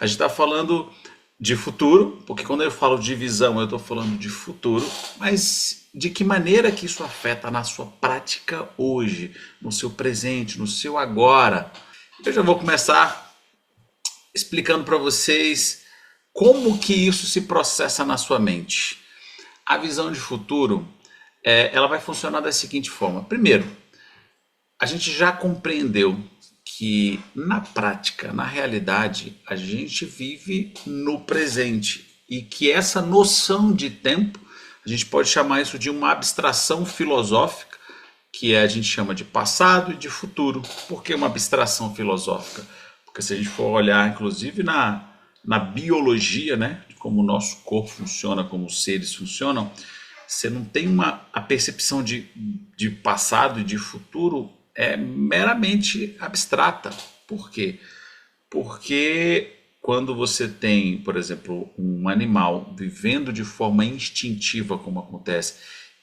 A gente está falando de futuro, porque quando eu falo de visão, eu estou falando de futuro, mas de que maneira que isso afeta na sua prática hoje, no seu presente, no seu agora. Eu já vou começar explicando para vocês como que isso se processa na sua mente. A visão de futuro, ela vai funcionar da seguinte forma. Primeiro, a gente já compreendeu que na prática, na realidade, a gente vive no presente e que essa noção de tempo, a gente pode chamar isso de uma abstração filosófica, que a gente chama de passado e de futuro. Por que uma abstração filosófica? Porque se a gente for olhar, inclusive, na biologia, né, de como o nosso corpo funciona, como os seres funcionam, você não tem a percepção de passado e de futuro meramente abstrata. Por quê? Porque quando você tem, por exemplo, um animal vivendo de forma instintiva, como acontece,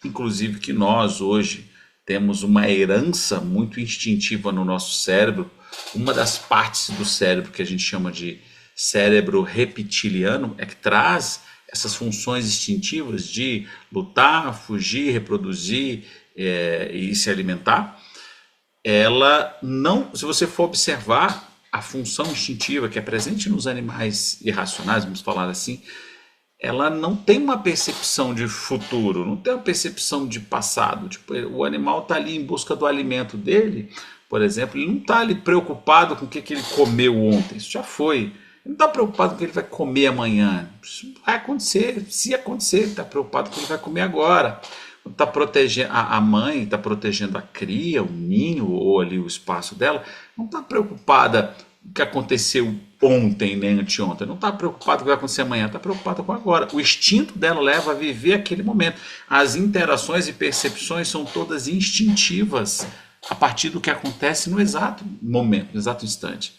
inclusive que nós hoje temos uma herança muito instintiva no nosso cérebro, uma das partes do cérebro que a gente chama de cérebro reptiliano é que traz essas funções instintivas de lutar, fugir, reproduzir e se alimentar. Ela não, se você for observar a função instintiva que é presente nos animais irracionais, vamos falar assim, ela não tem uma percepção de futuro, não tem uma percepção de passado. Tipo, o animal está ali em busca do alimento dele, por exemplo, ele não está ali preocupado com o que ele comeu ontem, isso já foi. Ele não está preocupado com o que ele vai comer amanhã, isso vai acontecer, se acontecer, ele está preocupado com o que ele vai comer agora. Tá protegendo, a mãe está protegendo a cria, o ninho ou ali o espaço dela, não está preocupada com o que aconteceu ontem nem anteontem, não está preocupada com o que vai acontecer amanhã, está preocupada com agora. O instinto dela leva a viver aquele momento. As interações e percepções são todas instintivas a partir do que acontece no exato momento, no exato instante.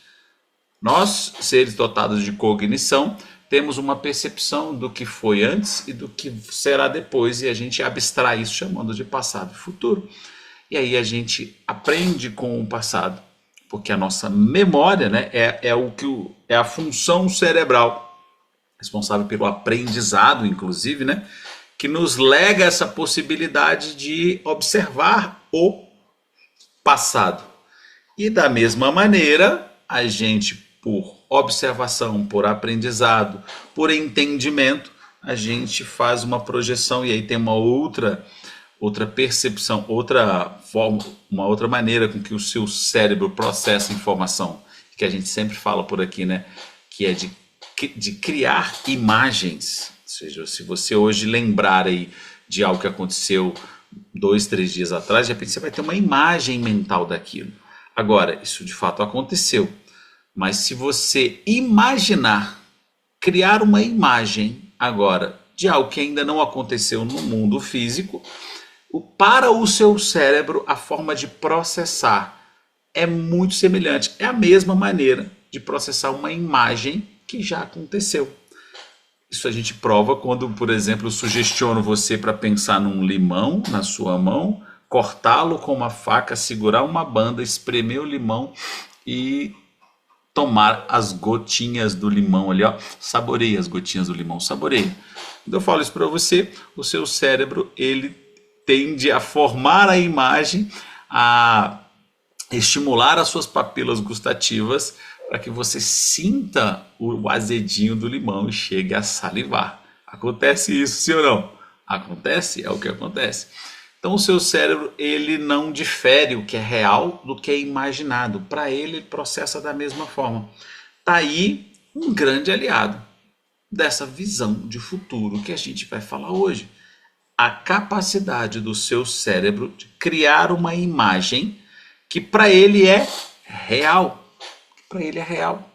Nós, seres dotados de cognição, temos uma percepção do que foi antes e do que será depois, e a gente abstrai isso chamando de passado e futuro. E aí a gente aprende com o passado, porque a nossa memória, né, é a função cerebral responsável pelo aprendizado, inclusive, né, que nos lega essa possibilidade de observar o passado. E da mesma maneira, a gente, por observação, por aprendizado, por entendimento, a gente faz uma projeção e aí tem uma outra percepção, outra forma, uma outra maneira com que o seu cérebro processa informação, que a gente sempre fala por aqui, né? Que é de criar imagens. Ou seja, se você hoje lembrar aí de algo que aconteceu 2, 3 dias atrás, de repente você vai ter uma imagem mental daquilo. Agora, isso de fato aconteceu. Mas se você imaginar, criar uma imagem agora de algo que ainda não aconteceu no mundo físico, para o seu cérebro a forma de processar é muito semelhante. É a mesma maneira de processar uma imagem que já aconteceu. Isso a gente prova quando, por exemplo, eu sugestiono você para pensar num limão na sua mão, cortá-lo com uma faca, segurar uma banda, espremer o limão e tomar as gotinhas do limão ali, ó. Saboreia as gotinhas do limão, saboreia. Quando eu falo isso para você, o seu cérebro, ele tende a formar a imagem, a estimular as suas papilas gustativas para que você sinta o azedinho do limão e chegue a salivar. Acontece isso, sim ou não? Acontece, é o que acontece. Então o seu cérebro, ele não difere o que é real do que é imaginado. Para ele, ele processa da mesma forma. Está aí um grande aliado dessa visão de futuro que a gente vai falar hoje. A capacidade do seu cérebro de criar uma imagem que para ele é real. Para ele é real.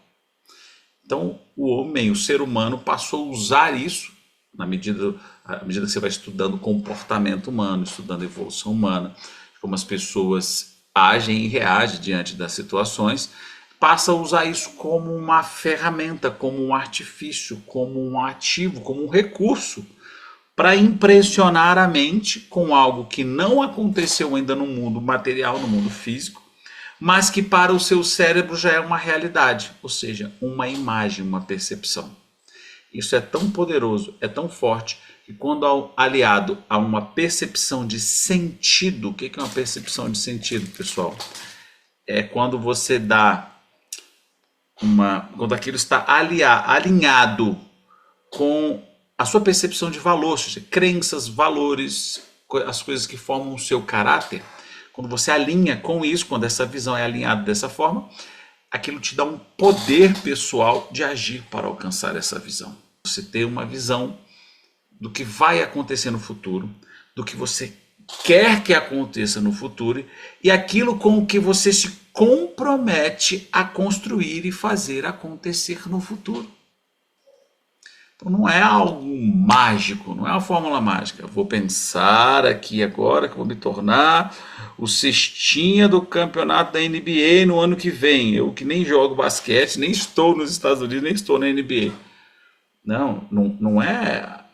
Então o homem, o ser humano, passou a usar isso à medida que você vai estudando o comportamento humano, estudando a evolução humana, como as pessoas agem e reagem diante das situações, passa a usar isso como uma ferramenta, como um artifício, como um ativo, como um recurso para impressionar a mente com algo que não aconteceu ainda no mundo material, no mundo físico, mas que para o seu cérebro já é uma realidade, ou seja, uma imagem, uma percepção. Isso é tão poderoso, é tão forte, que quando aliado a uma percepção de sentido, o que é uma percepção de sentido, pessoal? É quando você dá quando aquilo está alinhado com a sua percepção de valor, ou seja, crenças, valores, as coisas que formam o seu caráter. Quando você alinha com isso, quando essa visão é alinhada dessa forma, aquilo te dá um poder pessoal de agir para alcançar essa visão. Você ter uma visão do que vai acontecer no futuro, do que você quer que aconteça no futuro e aquilo com o que você se compromete a construir e fazer acontecer no futuro. Então não é algo mágico, não é uma fórmula mágica. Eu vou pensar aqui agora que vou me tornar o cestinha do campeonato da NBA no ano que vem. Eu que nem jogo basquete, nem estou nos Estados Unidos, nem estou na NBA. Não é.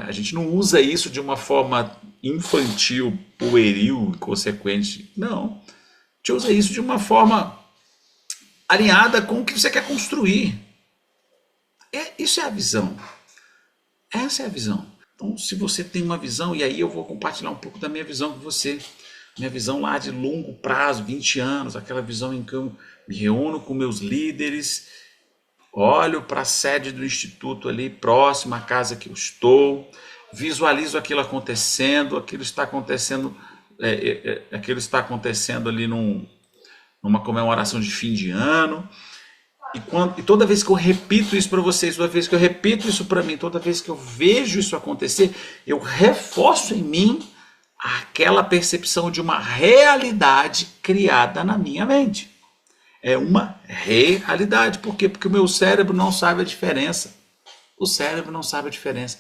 A gente não usa isso de uma forma infantil, pueril, inconsequente. Não. A gente usa isso de uma forma alinhada com o que você quer construir. Isso é a visão. Essa é a visão. Então, se você tem uma visão, e aí eu vou compartilhar um pouco da minha visão com você. Minha visão lá de longo prazo, 20 anos, aquela visão em que eu me reúno com meus líderes, olho para a sede do instituto ali, próximo à casa que eu estou, visualizo aquilo acontecendo, aquilo está acontecendo ali numa comemoração de fim de ano. E toda vez que eu repito isso para vocês, toda vez que eu repito isso para mim, toda vez que eu vejo isso acontecer, eu reforço em mim aquela percepção de uma realidade criada na minha mente. É uma realidade. Por quê? Porque o meu cérebro não sabe a diferença. O cérebro não sabe a diferença.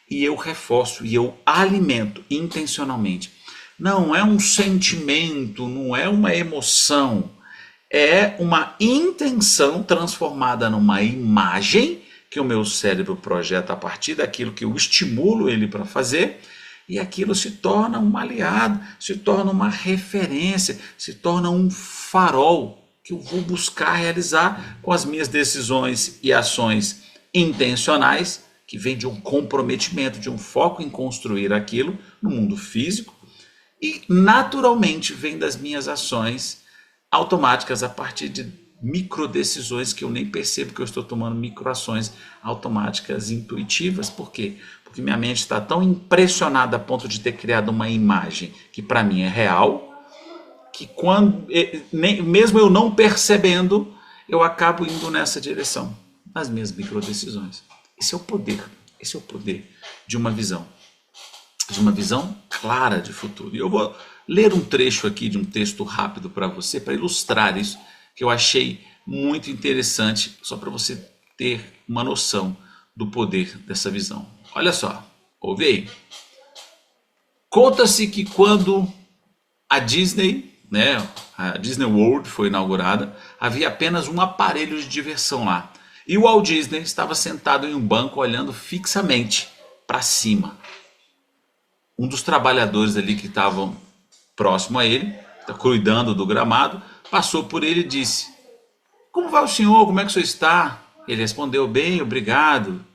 E eu reforço, e eu alimento intencionalmente. Não é um sentimento, não é uma emoção. É uma intenção transformada numa imagem que o meu cérebro projeta a partir daquilo que eu estimulo ele para fazer, e aquilo se torna um aliado, se torna uma referência, se torna um farol que eu vou buscar realizar com as minhas decisões e ações intencionais, que vem de um comprometimento, de um foco em construir aquilo no mundo físico, e naturalmente vem das minhas ações automáticas a partir de micro decisões que eu nem percebo que eu estou tomando, microações automáticas intuitivas. Por quê? Porque minha mente está tão impressionada a ponto de ter criado uma imagem que para mim é real, que mesmo eu não percebendo, eu acabo indo nessa direção, nas minhas micro decisões. Esse é o poder de uma visão clara de futuro. E eu vou ler um trecho aqui de um texto rápido para você, para ilustrar isso, que eu achei muito interessante, só para você ter uma noção do poder dessa visão. Olha só, ouve aí. Conta-se que quando a Disney World foi inaugurada, havia apenas um aparelho de diversão lá. E o Walt Disney estava sentado em um banco olhando fixamente para cima. Um dos trabalhadores ali que estavam próximo a ele, cuidando do gramado, passou por ele e disse: "Como vai o senhor? Como é que o senhor está?" Ele respondeu: "Bem, obrigado."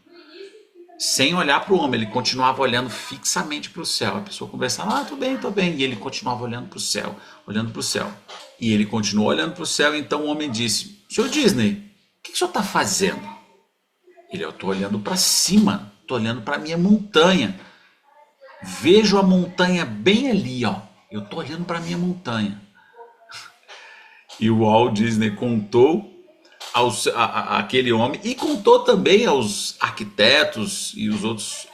Sem olhar para o homem, ele continuava olhando fixamente para o céu. A pessoa conversava: "Tô bem, tô bem." E ele continuava olhando para o céu, olhando para o céu. E ele continuou olhando para o céu, e então o homem disse: "Senhor Disney, o que o senhor está fazendo?" Ele: "Eu estou olhando para cima, estou olhando para a minha montanha. Vejo a montanha bem ali, ó. Eu estou olhando para a minha montanha." E o Walt Disney contou àquele homem, e contou também aos arquitetos e os outros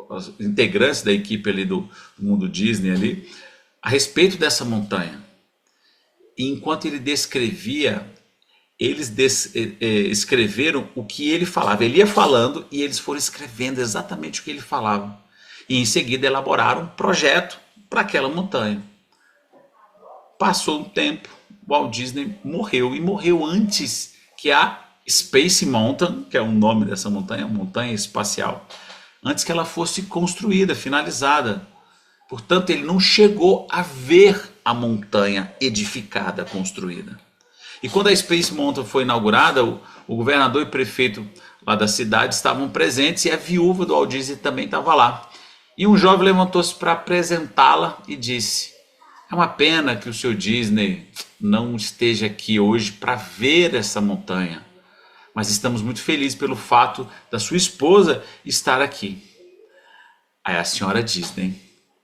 os integrantes da equipe ali do mundo Disney ali, a respeito dessa montanha. E enquanto ele descrevia, eles escreveram o que ele falava. Ele ia falando e eles foram escrevendo exatamente o que ele falava. E em seguida elaboraram um projeto para aquela montanha. Passou um tempo, Walt Disney morreu, e morreu antes que a Space Mountain, que é o nome dessa montanha, montanha espacial, antes que ela fosse construída, finalizada. Portanto, ele não chegou a ver a montanha edificada, construída. E quando a Space Mountain foi inaugurada, o governador e prefeito lá da cidade estavam presentes e a viúva do Walt Disney também estava lá. E um jovem levantou-se para apresentá-la e disse: é uma pena que o seu Disney não esteja aqui hoje para ver essa montanha, mas estamos muito felizes pelo fato da sua esposa estar aqui. Aí a senhora Disney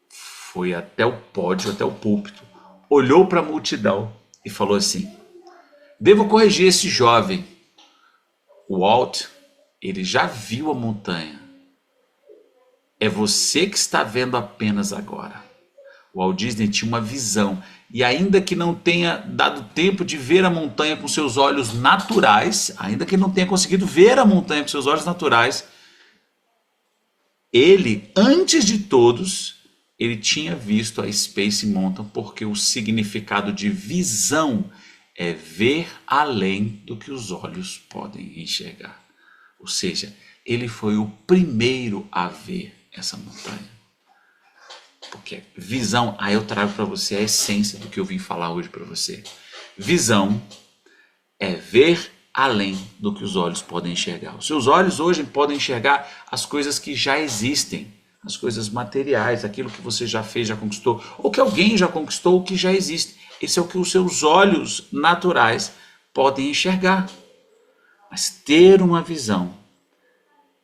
foi até o pódio, até o púlpito, olhou para a multidão e falou assim: devo corrigir esse jovem. O Walt, ele já viu a montanha. É você que está vendo apenas agora. O Walt Disney tinha uma visão. E ainda que não tenha dado tempo de ver a montanha com seus olhos naturais, ainda que não tenha conseguido ver a montanha com seus olhos naturais, ele, antes de todos, ele tinha visto a Space Mountain, porque o significado de visão é ver além do que os olhos podem enxergar. Ou seja, ele foi o primeiro a ver essa montanha. Porque visão, aí eu trago para você a essência do que eu vim falar hoje para você. Visão é ver além do que os olhos podem enxergar. Os seus olhos hoje podem enxergar as coisas que já existem, as coisas materiais, aquilo que você já fez, já conquistou, ou que alguém já conquistou, ou que já existe. Esse é o que os seus olhos naturais podem enxergar. Mas ter uma visão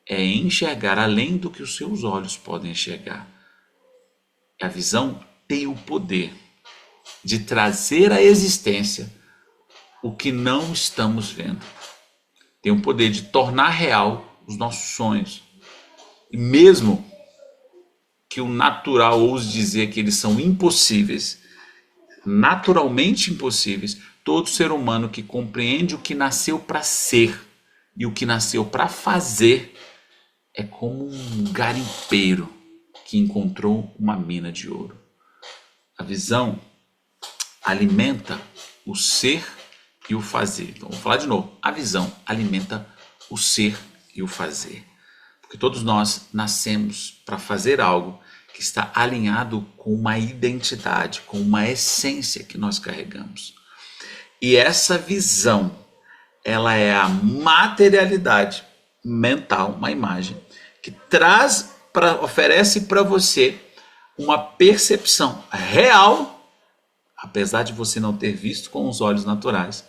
é enxergar além do que os seus olhos podem enxergar. A visão tem o poder de trazer à existência o que não estamos vendo. Tem o poder de tornar real os nossos sonhos. E mesmo que o natural ouse dizer que eles são impossíveis, naturalmente impossíveis, todo ser humano que compreende o que nasceu para ser e o que nasceu para fazer é como um garimpeiro que encontrou uma mina de ouro. A visão alimenta o ser e o fazer. Então, vou falar de novo. A visão alimenta o ser e o fazer. Porque todos nós nascemos para fazer algo que está alinhado com uma identidade, com uma essência que nós carregamos. E essa visão, ela é a materialidade mental, uma imagem, que oferece para você uma percepção real, apesar de você não ter visto com os olhos naturais,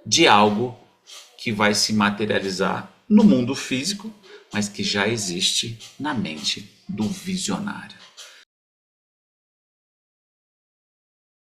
de algo que vai se materializar no mundo físico, mas que já existe na mente do visionário.